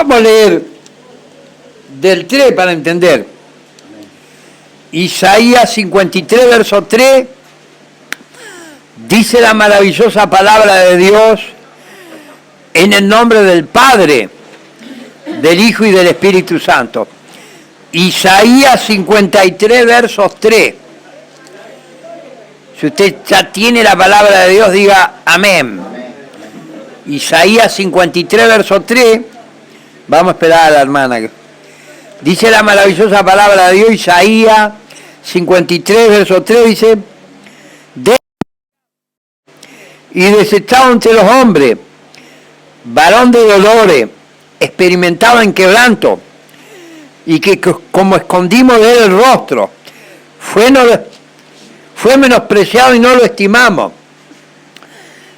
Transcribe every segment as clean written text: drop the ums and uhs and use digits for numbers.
Vamos a leer del 3 para entender. Isaías 53, verso 3, dice la maravillosa palabra de Dios en el nombre del Padre, del Hijo y del Espíritu Santo. Isaías 53, versos 3. Si usted ya tiene la palabra de Dios, diga amén. Isaías 53, verso 3. Vamos a esperar a la hermana. Dice la maravillosa palabra de Dios, Isaías 53, verso 3, dice: y desechado entre los hombres, varón de dolores, experimentado en quebranto, y que como escondimos de él el rostro, fue menospreciado y no lo estimamos.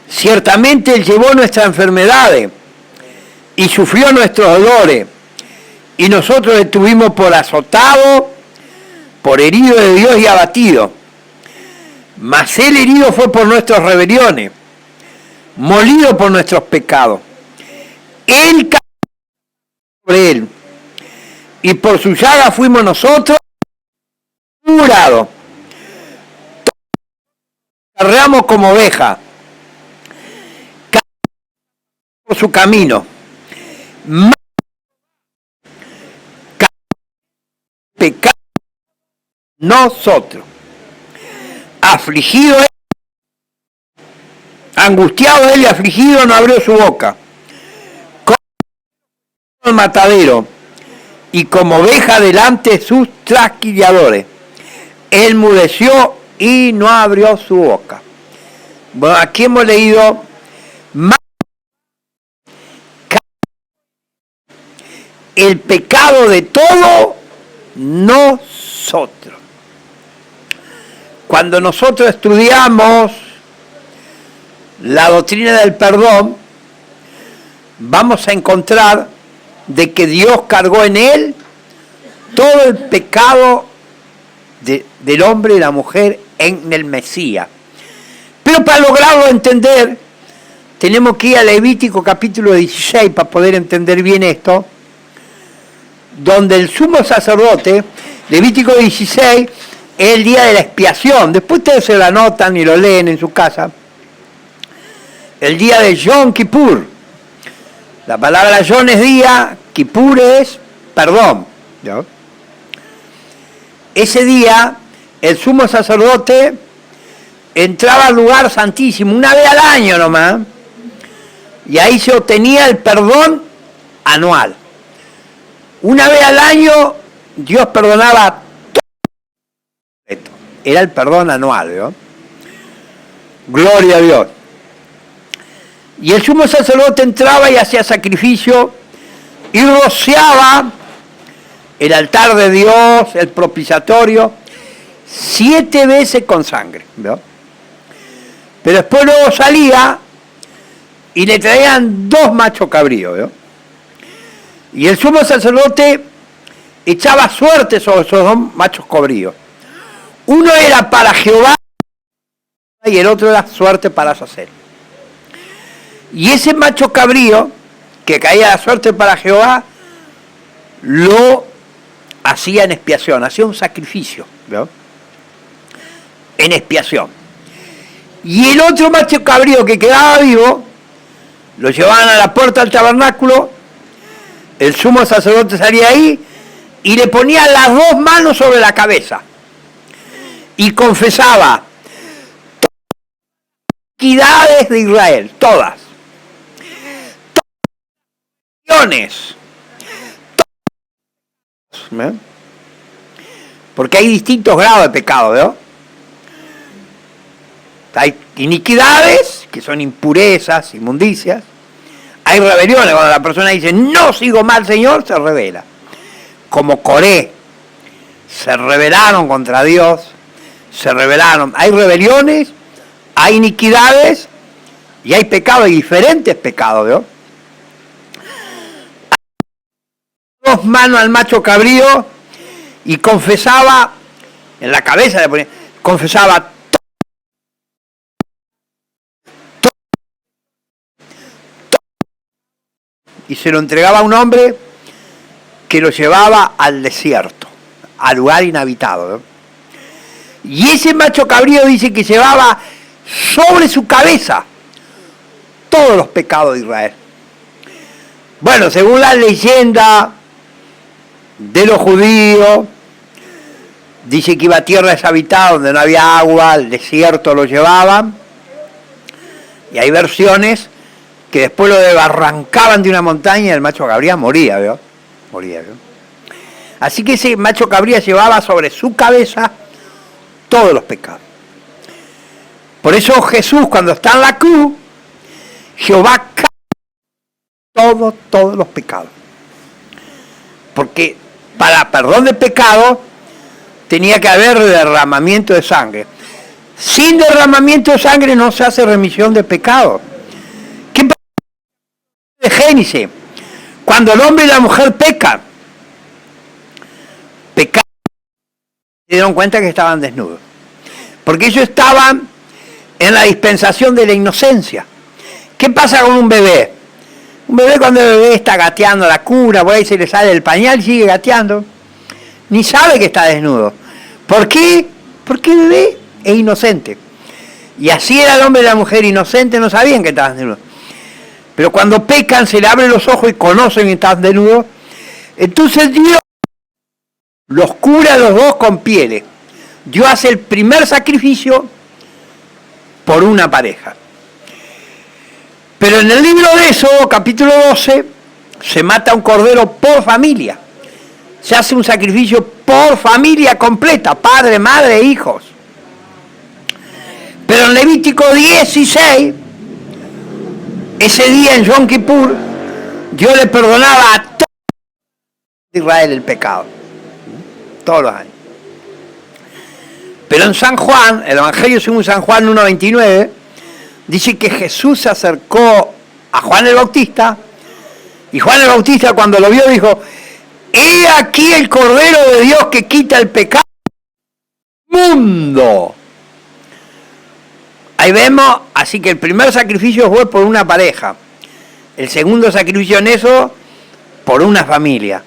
Ciertamente él llevó nuestras enfermedades y sufrió nuestros dolores, y nosotros le tuvimos por azotado, por herido de Dios y abatido. Mas él herido fue por nuestras rebeliones, molido por nuestros pecados. Él cayó sobre él, y por su llaga fuimos nosotros curados. Cargamos como oveja, por su camino. Pecado nosotros. Afligido él, angustiado él y afligido, no abrió su boca. Como el matadero y como oveja delante de sus trasquilladores, él mudeció y no abrió su boca. Bueno, aquí hemos leído el pecado de todos nosotros. Cuando nosotros estudiamos la doctrina del perdón, vamos a encontrar de que Dios cargó en él todo el pecado del hombre y la mujer en el Mesías. Pero para lograrlo entender, tenemos que ir a Levítico capítulo 16 para poder entender bien esto, donde el sumo sacerdote, Levítico 16, es el día de la expiación. Después ustedes se lo anotan y lo leen en su casa. El día de Yom Kippur. La palabra Yom es día, Kippur es perdón. ¿No? Ese día, el sumo sacerdote entraba al lugar santísimo, una vez al año nomás, y ahí se obtenía el perdón anual. Una vez al año, Dios perdonaba todo. Era el perdón anual, ¿no? Gloria a Dios. Y el sumo sacerdote entraba y hacía sacrificio y rociaba el altar de Dios, el propiciatorio, 7 veces con sangre, ¿no? Pero después luego salía y le traían 2 machos cabríos, ¿no? Y el sumo sacerdote echaba suerte sobre esos 2 machos cabríos. Uno era para Jehová y el otro era suerte para Azazel. Y ese macho cabrío, que caía la suerte para Jehová, lo hacía en expiación, hacía un sacrificio, ¿no? En expiación. Y el otro macho cabrío que quedaba vivo, lo llevaban a la puerta del tabernáculo, el sumo sacerdote salía ahí y le ponía las 2 manos sobre la cabeza y confesaba iniquidades de Israel, todas. ¿Eh? Porque hay distintos grados de pecado, ¿no? Hay iniquidades, que son impurezas, inmundicias. Hay rebeliones, cuando la persona dice, no sigo mal, Señor, se rebela. Como Coré, se rebelaron contra Dios, se rebelaron. Hay rebeliones, hay iniquidades y hay pecados, hay diferentes pecados, ¿no? 2 manos al macho cabrío y confesaba, en la cabeza le ponía, confesaba y se lo entregaba a un hombre que lo llevaba al desierto, al lugar inhabitado, ¿no? Y ese macho cabrío dice que llevaba sobre su cabeza todos los pecados de Israel. Bueno, según la leyenda de los judíos, dice que iba a tierra deshabitada donde no había agua, al desierto lo llevaban, y hay versiones que después lo arrancaban de una montaña y el macho cabría moría, ¿vio? Moría, ¿vio? Así que ese macho cabría llevaba sobre su cabeza todos los pecados. Por eso Jesús, cuando está en la cruz, Jehová carga todos los pecados. Porque para perdón de pecado tenía que haber derramamiento de sangre. Sin derramamiento de sangre no se hace remisión de pecado. ¿Qué pasa de Génesis? Cuando el hombre y la mujer pecan, se dieron cuenta que estaban desnudos. Porque ellos estaban en la dispensación de la inocencia. ¿Qué pasa con un bebé? Un bebé, cuando el bebé está gateando la cura, por ahí se le sale el pañal y sigue gateando, ni sabe que está desnudo. ¿Por qué? Porque el bebé es inocente. Y así era el hombre y la mujer inocentes, no sabían que estaban desnudos. Pero cuando pecan, se le abren los ojos y conocen que están desnudos. Entonces Dios los cura a los dos con pieles. Dios hace el primer sacrificio por una pareja. Pero en el libro de Éxodo, capítulo 12, se mata un cordero por familia. Se hace un sacrificio por familia completa, padre, madre, hijos. Pero en Levítico 16, ese día en Yom Kippur, Dios le perdonaba a todo Israel el pecado. Todos los años. Pero en San Juan, el Evangelio según San Juan 1:29, dice que Jesús se acercó a Juan el Bautista, y Juan el Bautista cuando lo vio dijo: he aquí el Cordero de Dios que quita el pecado del mundo. Ahí vemos, así que el primer sacrificio fue por una pareja, el segundo sacrificio en eso por una familia,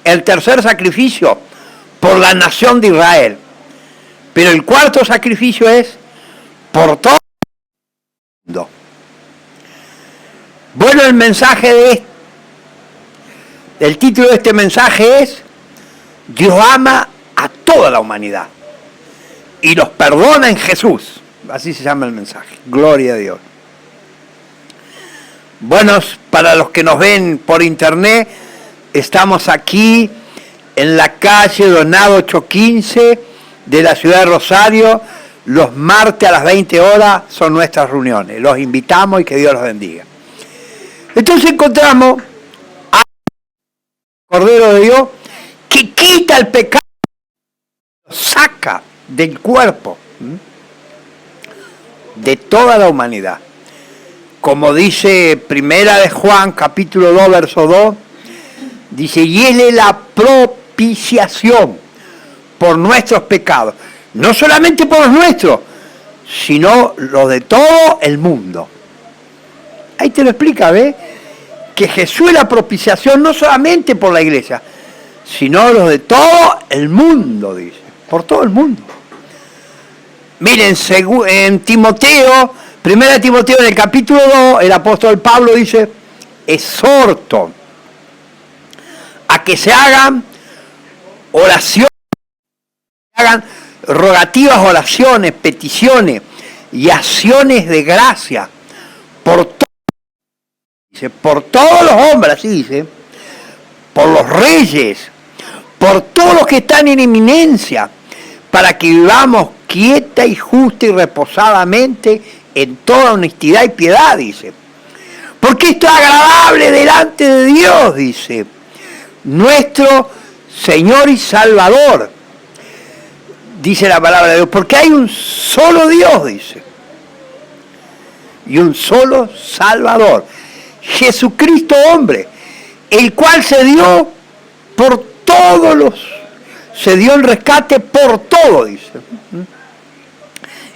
el tercer sacrificio por la nación de Israel, pero el cuarto sacrificio es por todo el mundo. Bueno, el mensaje el título de este mensaje es: Dios ama a toda la humanidad y los perdona en Jesús. Así se llama el mensaje. Gloria a Dios. Bueno, para los que nos ven por internet, estamos aquí en la calle Donado 815 de la ciudad de Rosario. Los martes a las 20 horas son nuestras reuniones. Los invitamos y que Dios los bendiga. Entonces encontramos al Cordero de Dios que quita el pecado, lo saca del cuerpo de toda la humanidad. Como dice Primera de Juan, capítulo 2, verso 2, dice: y Él es la propiciación por nuestros pecados. No solamente por los nuestros, sino los de todo el mundo. Ahí te lo explica, ¿ves? Que Jesús es la propiciación no solamente por la iglesia, sino los de todo el mundo, dice. Por todo el mundo. Miren, en Timoteo, 1 Timoteo en el capítulo 2, el apóstol Pablo dice: exhorto a que se hagan oraciones, hagan rogativas, oraciones, peticiones y acciones de gracia por todos los hombres, así dice, por los reyes, por todos los que están en eminencia, para que vivamos quieta y justa y reposadamente en toda honestidad y piedad, dice. Porque esto es agradable delante de Dios, dice, nuestro Señor y Salvador, dice la palabra de Dios, porque hay un solo Dios, dice, y un solo Salvador, Jesucristo hombre, el cual se dio en rescate por todo, dice.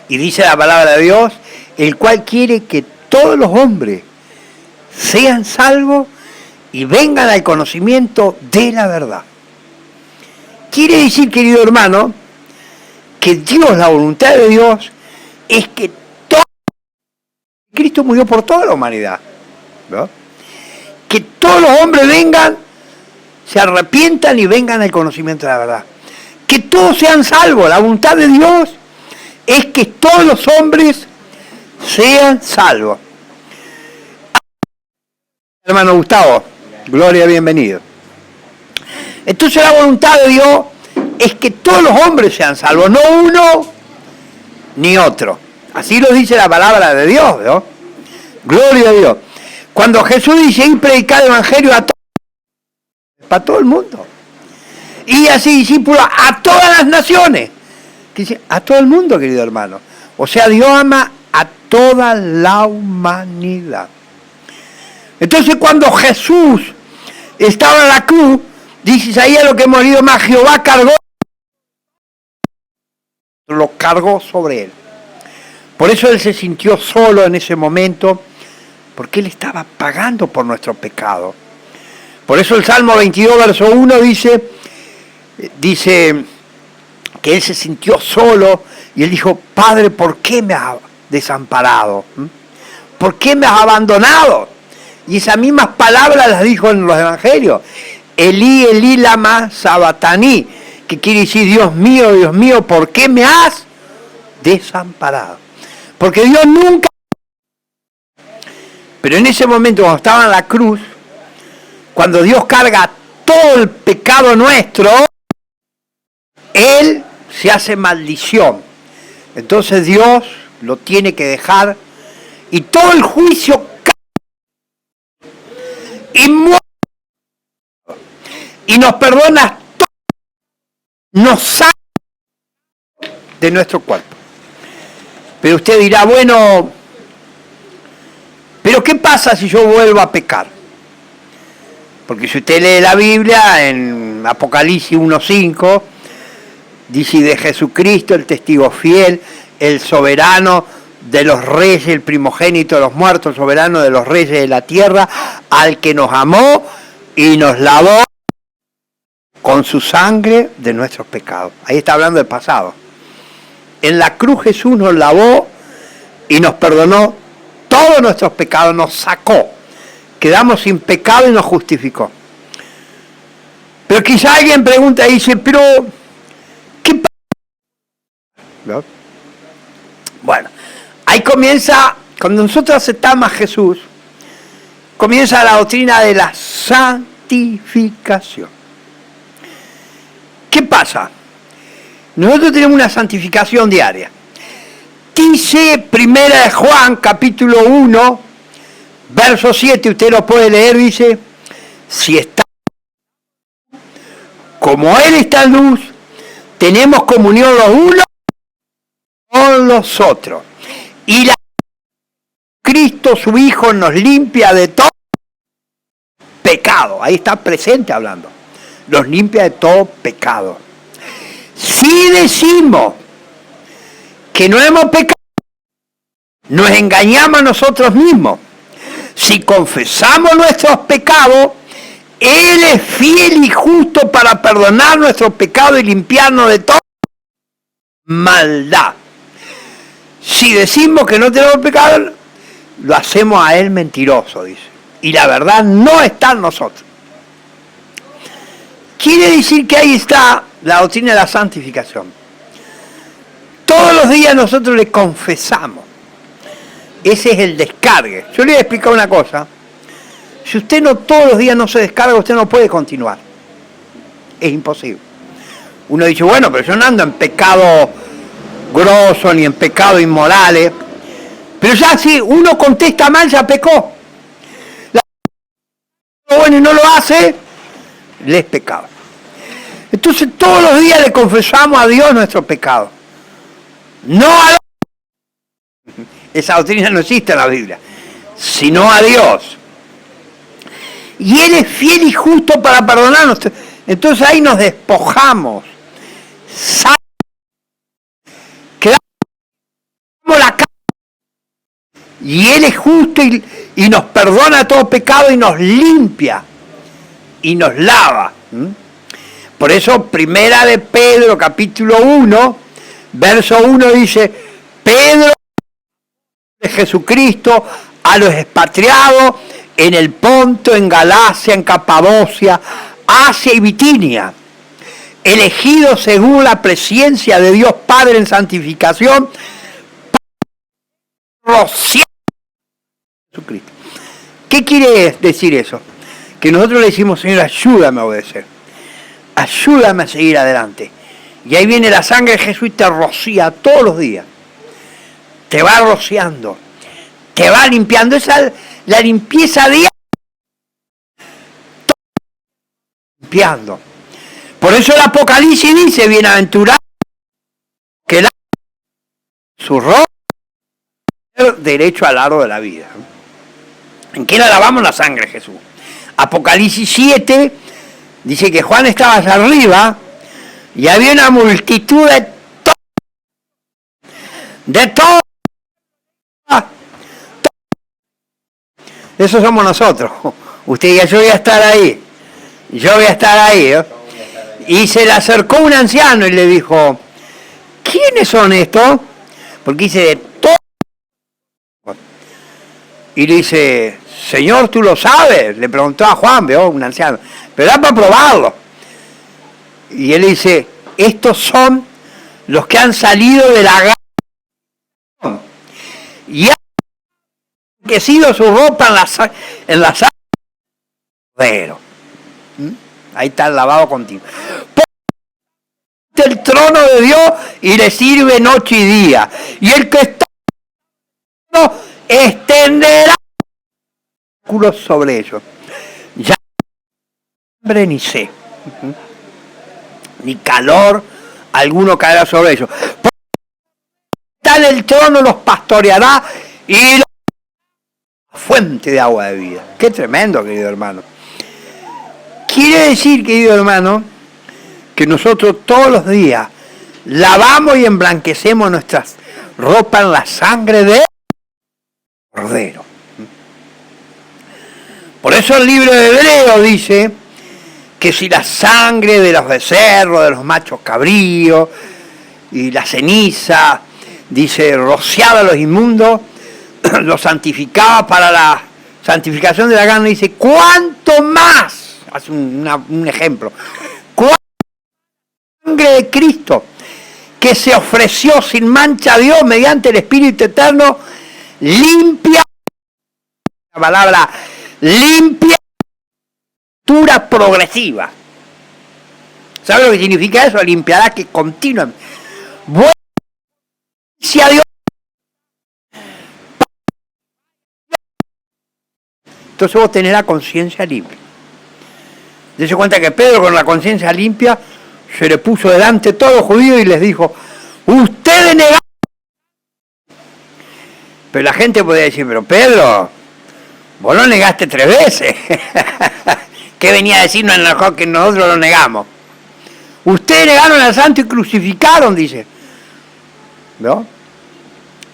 Y dice la palabra de Dios, el cual quiere que todos los hombres sean salvos y vengan al conocimiento de la verdad. Quiere decir, querido hermano, que Dios, la voluntad de Dios, es que Cristo murió por toda la humanidad, ¿no? Que todos los hombres vengan, se arrepientan y vengan al conocimiento de la verdad. Que todos sean salvos. La voluntad de Dios es que todos los hombres sean salvos. Hermano Gustavo, gloria, bienvenido. Entonces la voluntad de Dios es que todos los hombres sean salvos, no uno ni otro. Así lo dice la palabra de Dios, ¿no? Gloria a Dios. Cuando Jesús dice ir predicar el evangelio para todo el mundo. Y así discípulos a todas las naciones. Dice, a todo el mundo, querido hermano. O sea, Dios ama a toda la humanidad. Entonces cuando Jesús estaba en la cruz, dice Isaías, lo que hemos leído más, Jehová lo cargó sobre él. Por eso él se sintió solo en ese momento, porque él estaba pagando por nuestro pecado. Por eso el Salmo 22, verso 1 dice que él se sintió solo y él dijo, Padre, ¿por qué me has desamparado? ¿Por qué me has abandonado? Y esas mismas palabras las dijo en los evangelios. Elí, Elí, lama sabataní, que quiere decir, Dios mío, ¿por qué me has desamparado? Porque Dios nunca... Pero en ese momento, cuando estaba en la cruz, cuando Dios carga todo el pecado nuestro, Él se hace maldición. Entonces Dios lo tiene que dejar y todo el juicio y muere. Y nos perdona todo, nos saca de nuestro cuerpo. Pero usted dirá, bueno, ¿pero qué pasa si yo vuelvo a pecar? Porque si usted lee la Biblia, en Apocalipsis 1:5, dice de Jesucristo, el testigo fiel, el soberano de los reyes, el primogénito de los muertos, el soberano de los reyes de la tierra, al que nos amó y nos lavó con su sangre de nuestros pecados. Ahí está hablando del pasado. En la cruz Jesús nos lavó y nos perdonó todos nuestros pecados, nos sacó. Quedamos sin pecado y nos justificó. Pero quizá alguien pregunta y dice, pero ¿qué pasa? ¿No? Bueno, ahí comienza, cuando nosotros aceptamos a Jesús, comienza la doctrina de la santificación. ¿Qué pasa? Nosotros tenemos una santificación diaria. Dice 1 Juan, capítulo 1, verso 7, usted lo puede leer, dice, si está como Él está en luz, tenemos comunión los unos con los otros. Y Cristo, su Hijo, nos limpia de todo pecado. Ahí está presente hablando. Nos limpia de todo pecado. Si decimos que no hemos pecado, nos engañamos a nosotros mismos. Si confesamos nuestros pecados, Él es fiel y justo para perdonar nuestros pecados y limpiarnos de toda maldad. Si decimos que no tenemos pecado, lo hacemos a Él mentiroso, dice. Y la verdad no está en nosotros. Quiere decir que ahí está la doctrina de la santificación. Todos los días nosotros le confesamos. Ese es el descargue. Yo le voy a explicar una cosa. Si usted no todos los días no se descarga, usted no puede continuar. Es imposible. Uno dice, bueno, pero yo no ando en pecado grosso ni en pecado inmorales. Pero ya si uno contesta mal, ya pecó. Bueno, y no lo hace, le es pecado. Entonces todos los días le confesamos a Dios nuestro pecado. No a esa doctrina no existe en la Biblia, sino a Dios. Y Él es fiel y justo para perdonarnos. Entonces ahí nos despojamos. Quedamos la cara. Y Él es justo y nos perdona todo pecado y nos limpia y nos lava. Por eso, primera de Pedro, capítulo 1, verso 1 dice, Pedro de Jesucristo a los expatriados en el Ponto, en Galacia, en Capadocia, Asia y Bitinia, elegidos según la presencia de Dios Padre en santificación, rociar a Jesucristo. ¿Qué quiere decir eso? Que nosotros le decimos, Señor, ayúdame a obedecer, ayúdame a seguir adelante. Y ahí viene la sangre de Jesús y te rocía todos los días. Te va rociando, te va limpiando. Esa es la limpieza diaria. Limpiando. Por eso el Apocalipsis dice, bienaventurado que su ropa derecho al aro de la vida. ¿En qué le alabamos? La sangre de Jesús. Apocalipsis 7 dice que Juan estaba allá arriba y había una multitud de todo. Eso somos nosotros. Usted diga, yo voy a estar ahí. Yo voy a estar ahí. ¿Eh? Y se le acercó un anciano y le dijo, ¿quiénes son estos? Porque dice de todo. Y le dice, Señor, ¿tú lo sabes? Le preguntó a Juan, veo, un anciano. Pero da para probarlo. Y él dice, estos son los que han salido de la guerra y han enriquecido su ropa en la sangre del Cordero. Ahí está el lavado continuo. El trono de Dios y le sirve noche y día. Y el que está extenderá sobre ellos. Ya no hambre ni sed, ni calor alguno caerá sobre ellos. Está en el trono, los pastoreará y la fuente de agua de vida. Qué tremendo, querido hermano. Quiere decir, querido hermano, que nosotros todos los días lavamos y emblanquecemos nuestras ropas en la sangre del Cordero. Por eso el libro de Hebreos dice que si la sangre de los becerros, de los machos cabríos y la ceniza, dice, rociaba a los inmundos, los santificaba para la santificación de la carne, dice, ¿cuánto más? Hace un ejemplo. ¿Cuánto sangre de Cristo que se ofreció sin mancha a Dios mediante el Espíritu Eterno, limpia, la palabra limpia, progresiva. ¿Sabe lo que significa eso? Limpiará que continuamente. Bueno, si a Dios. Entonces vos tenés la conciencia limpia. Dese cuenta que Pedro con la conciencia limpia se le puso delante todos los judíos y les dijo, ustedes negaron. Pero la gente podía decir, pero Pedro, vos lo negaste 3 veces. ¿Qué venía a decirnos en el que nosotros lo negamos? Ustedes negaron al santo y crucificaron, dice. ¿No?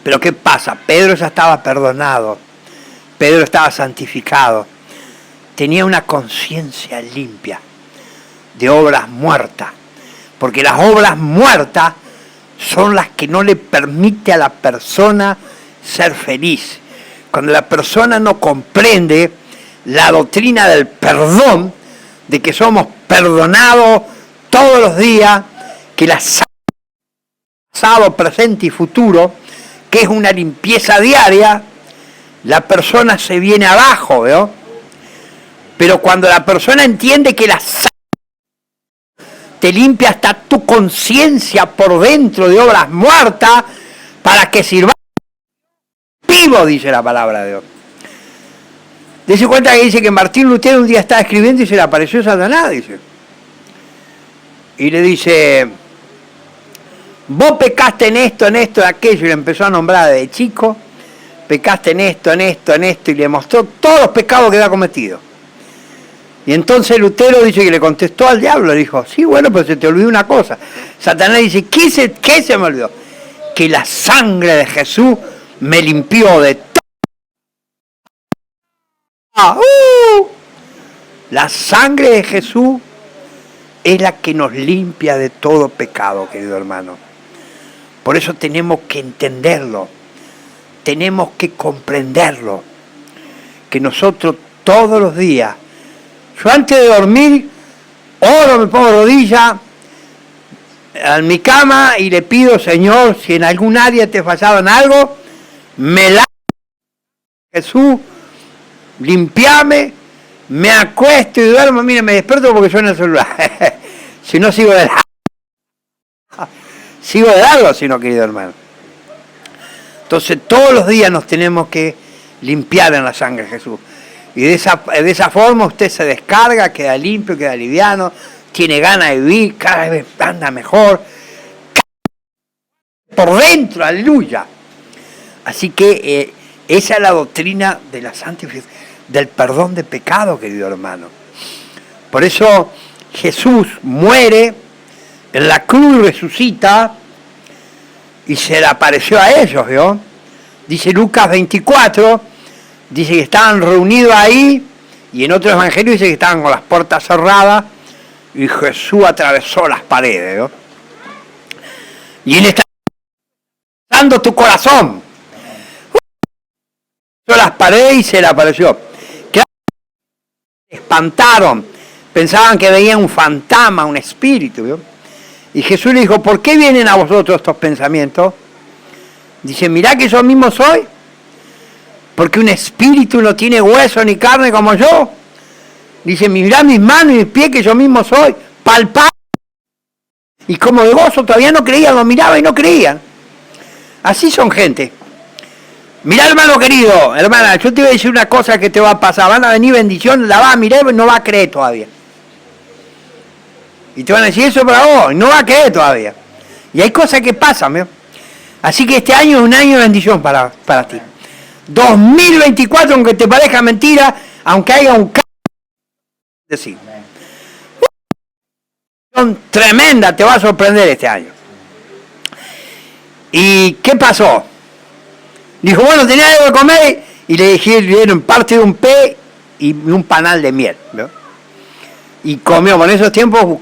Pero ¿qué pasa? Pedro ya estaba perdonado. Pedro estaba santificado. Tenía una conciencia limpia de obras muertas. Porque las obras muertas son las que no le permite a la persona ser feliz. Cuando la persona no comprende la doctrina del perdón, de que somos perdonados todos los días, que la pasado, presente y futuro, que es una limpieza diaria, la persona se viene abajo, ¿veo? Pero cuando la persona entiende que la te limpia hasta tu conciencia por dentro de obras muertas, para que sirva vivo, dice la palabra de Dios. Dese cuenta que dice que Martín Lutero un día estaba escribiendo y se le apareció Satanás, dice. Y le dice, vos pecaste en esto, en aquello, y le empezó a nombrar de chico, pecaste en esto, y le mostró todos los pecados que había cometido. Y entonces Lutero dice que le contestó al diablo, le dijo, sí, bueno, pero se te olvidó una cosa. Satanás dice, ¿qué se me olvidó? Que la sangre de Jesús me limpió de todo. La sangre de Jesús es la que nos limpia de todo pecado, querido hermano. Por eso tenemos que entenderlo, tenemos que comprenderlo, que nosotros todos los días, yo antes de dormir, oro, me pongo rodilla en mi cama y le pido, Señor, si en algún área te he fallado en algo, me la Jesús, limpiame, me acuesto y duermo, mire, me despierto porque suena el celular. Si no, sigo de largo. Sigo de largo, si no, querido hermano. Entonces, todos los días nos tenemos que limpiar en la sangre de Jesús. Y de esa forma usted se descarga, queda limpio, queda liviano, tiene ganas de vivir, cada vez anda mejor. Por dentro, aleluya. Así que esa es la doctrina de la santificación, del perdón de pecado, querido hermano. Por eso Jesús muere en la cruz, resucita y se le apareció a ellos, ¿vio? Dice Lucas 24, dice que estaban reunidos ahí, y en otro evangelio dice que estaban con las puertas cerradas y Jesús atravesó las paredes, ¿vio? Y él está dando tu corazón. Las paredes y se le apareció. Se espantaron, pensaban que veían un fantasma, un espíritu, ¿vio? Y Jesús le dijo, ¿por qué vienen a vosotros estos pensamientos? Dice, mirá que yo mismo soy, porque un espíritu no tiene hueso ni carne como yo. Dice, mirá mis manos y mis pies que yo mismo soy, palpable. Y como de gozo todavía no creían, lo miraba y no creían. Así son gente. Mirá, hermano querido, hermana, yo te voy a decir una cosa que te va a pasar. Van a venir bendiciones, la vas a mirar y no va a creer todavía. Y te van a decir eso para vos, y no va a creer todavía. Y hay cosas que pasan, ¿no? Así que este año es un año de bendición para ti. 2024, aunque te parezca mentira, aunque haya un cambio, decir. Son tremenda, te va a sorprender este año. ¿Y qué pasó? Dijo, bueno, tenía algo de comer, y le dieron parte de un pez y un panal de miel, ¿no? Y comió. Por esos tiempos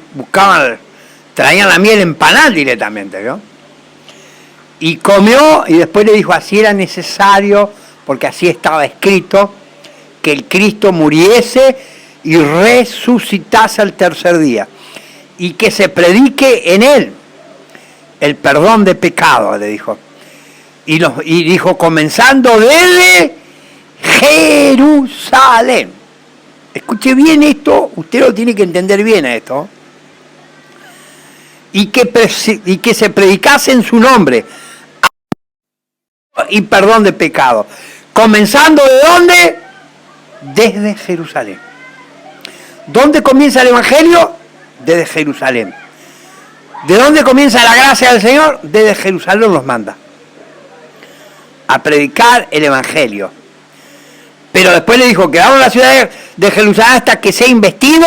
traían la miel en panal directamente, ¿no? Y comió, y después le dijo, así era necesario, porque así estaba escrito, que el Cristo muriese y resucitase al tercer día, y que se predique en él el perdón de pecado, le dijo. Y dijo, comenzando desde Jerusalén. Escuche bien esto, usted lo tiene que entender bien esto. Y que se predicase en su nombre y perdón de pecado. Comenzando ¿de dónde? Desde Jerusalén. ¿Dónde comienza el Evangelio? Desde Jerusalén. ¿De dónde comienza la gracia del Señor? Desde Jerusalén los manda a predicar el Evangelio. Pero después le dijo, quedamos en la ciudad de Jerusalén hasta que sea investido.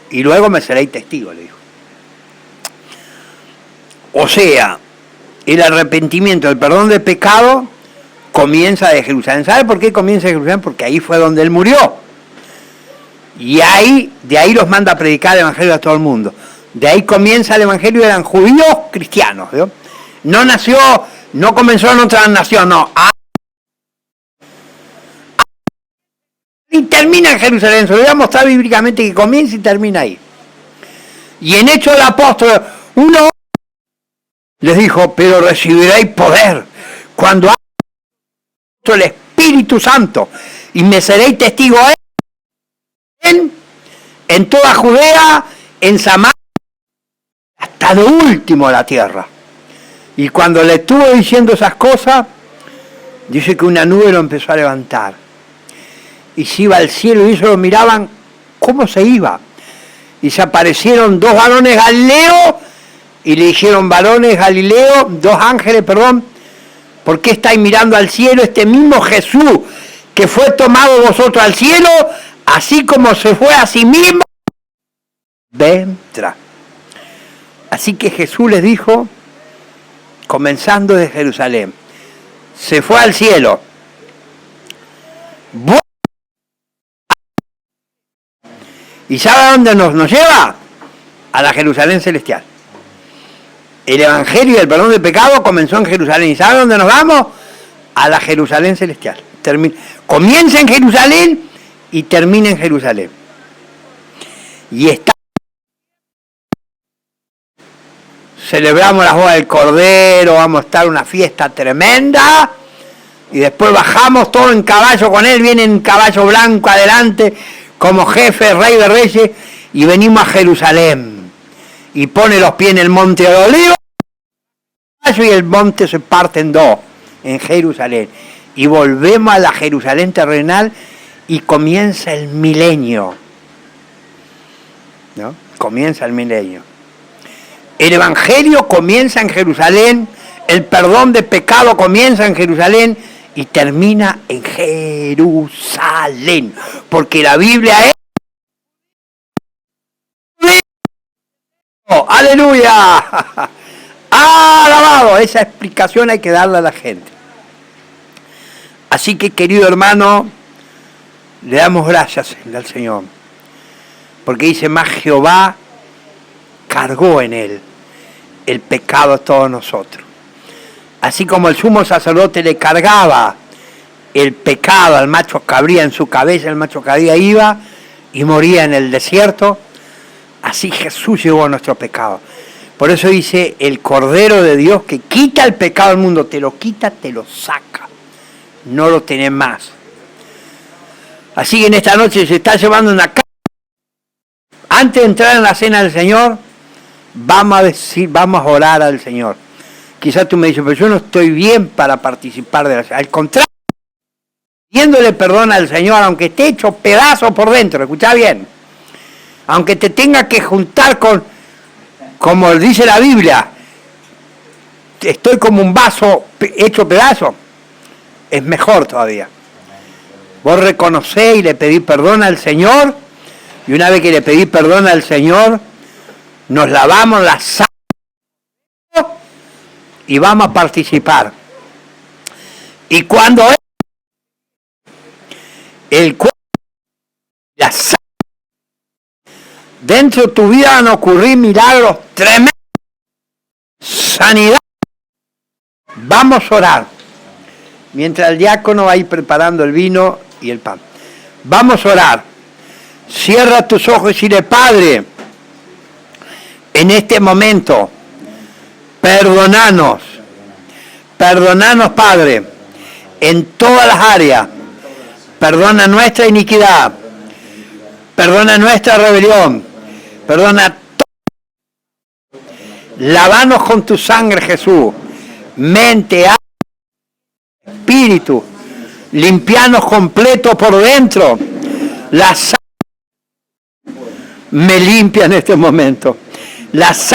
Y luego me seréis testigo, le dijo. O sea, el arrepentimiento, el perdón del pecado, comienza de Jerusalén. ¿Sabe por qué comienza de Jerusalén? Porque ahí fue donde él murió. Y de ahí los manda a predicar el Evangelio a todo el mundo. De ahí comienza el Evangelio, eran judíos cristianos, ¿no? No comenzó en otra nación, no. Y termina en Jerusalén. Se lo voy a mostrar bíblicamente que comienza y termina ahí. Y en Hechos del Apóstol, uno les dijo, pero recibiréis poder cuando haya el Espíritu Santo, y me seréis testigo en toda Judea, en Samaria, hasta lo último de la tierra. Y cuando le estuvo diciendo esas cosas, dice que una nube lo empezó a levantar. Y se iba al cielo, y ellos lo miraban cómo se iba. Y se aparecieron dos varones galileos, y le dijeron, varones galileos, dos ángeles, perdón, ¿por qué estáis mirando al cielo? Este mismo Jesús que fue tomado vosotros al cielo, así como se fue a sí mismo, vendrá. Así que Jesús les dijo, comenzando de Jerusalén, se fue al cielo, ¿Y sabe a dónde nos lleva? A la Jerusalén celestial. El Evangelio del perdón del pecado comenzó en Jerusalén. ¿Y sabe dónde nos vamos? A la Jerusalén celestial. Comienza en Jerusalén y termina en Jerusalén. Y celebramos las bodas del Cordero, vamos a estar una fiesta tremenda, y después bajamos todo en caballo con él, viene en caballo blanco adelante, como jefe, rey de reyes, y venimos a Jerusalén, y pone los pies en el monte de Olivos, y el monte se parte en dos, en Jerusalén, y volvemos a la Jerusalén terrenal, y comienza el milenio, ¿no? Comienza el milenio. El Evangelio comienza en Jerusalén, el perdón de pecado comienza en Jerusalén y termina en Jerusalén, porque la Biblia es... ¡Aleluya! ¡Alabado! Esa explicación hay que darle a la gente. Así que, querido hermano, le damos gracias al Señor, porque dice, más Jehová cargó en él el pecado de todos nosotros. Así como el sumo sacerdote le cargaba el pecado al macho cabría en su cabeza, el macho cabría iba y moría en el desierto, así Jesús llevó nuestro pecado. Por eso dice, el Cordero de Dios que quita el pecado del mundo, te lo quita, te lo saca, no lo tenés más. Así que en esta noche se está llevando una casa. Antes de entrar en la cena del Señor, vamos a orar al Señor. Quizás tú me dices, pero yo no estoy bien para participar de la cena. Al contrario, pidiéndole perdón al Señor, aunque esté hecho pedazo por dentro, escuchá bien, aunque te tenga que juntar con, como dice la Biblia, estoy como un vaso hecho pedazo, es mejor todavía. Vos reconocés y le pedís perdón al Señor, y una vez que le pedís perdón al Señor, nos lavamos la sangre y vamos a participar. Y cuando el cuerpo, la sangre, dentro de tu vida van a ocurrir milagros tremendos, sanidad. Vamos a orar. Mientras el diácono va a ir preparando el vino y el pan. Vamos a orar. Cierra tus ojos y dile, Padre, en este momento, perdonanos, Padre, en todas las áreas. Perdona nuestra iniquidad, perdona nuestra rebelión, perdona todo. Lavanos con tu sangre, Jesús, mente, alma, espíritu, limpianos completo por dentro. La sangre me limpia en este momento. La sangre